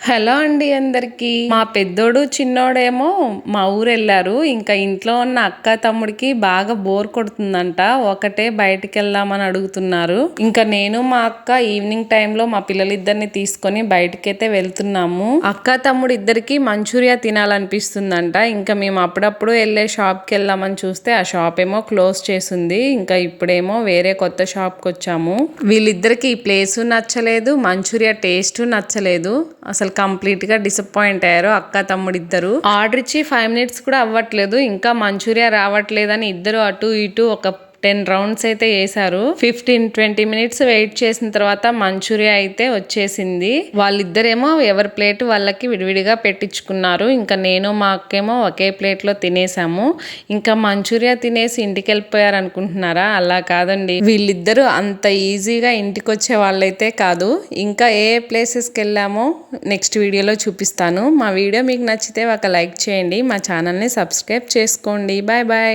Hello అండి అందరికి. మా పెద్దోడు చిన్నోడేమో మా ఊరు వెళ్ళారు. ఇంకా ఇంట్లో ఉన్న అక్క తమ్ముడికి బాగా బోర్ కొడుతుందంట. ఒకటే బయటికి వెళ్దామని అడుగుతున్నారు. ఇంకా నేను మా అక్క ఈవినింగ్ టైంలో మా పిల్లలిద్దరిని తీసుకొని బయటకైతే వెళ్తున్నాము. అక్క తమ్ముడు ఇద్దరికి మంచూరియా తినాలనిపిస్తుందంట. ఇంకా మేము అప్పుడప్పుడు వెళ్ళే షాప్కి వెళ్దామని చూస్తే ఆ షాప్ ఏమో క్లోజ్ చేసింది. ఇంకా ఇప్పుడేమో వేరే కొత్త షాప్కి వచ్చాము. వీళ్ళిద్దరికి ఈ ప్లేసు నచ్చలేదు, మంచూరియా టేస్ట్ నచ్చలేదు. అసలు కంప్లీట్ గా డిసప్పాయింట్ అయ్యారు అక్క తమ్ముడు ఇద్దరు. ఆర్డర్ ఇచ్చి 5 minutes కూడా అవ్వట్లేదు, ఇంకా మంచూరియా రావట్లేదని ఇద్దరు అటు ఇటు ఒక 10 rounds అయితే వేసారు. 15-20 minutes వెయిట్ చేసిన తర్వాత మంచూరియా అయితే వచ్చేసింది. వాళ్ళిద్దరేమో ఎవరి ప్లేట్ వాళ్ళకి విడివిడిగా పెట్టించుకున్నారు. ఇంకా నేను మా అక్కేమో ఒకే ప్లేట్ లో తినేసాము. ఇంకా మంచూరియా తినేసి ఇంటికి వెళ్ళిపోయారు అనుకుంటున్నారా? అలా కాదండి, వీళ్ళిద్దరూ అంత ఈజీగా ఇంటికి వచ్చే వాళ్ళైతే కాదు. ఇంకా ఏ ప్లేసెస్కి వెళ్ళామో నెక్స్ట్ వీడియోలో చూపిస్తాను. మా వీడియో మీకు నచ్చితే ఒక లైక్ చేయండి, మా ఛానల్ని సబ్స్క్రైబ్ చేసుకోండి. Bye bye.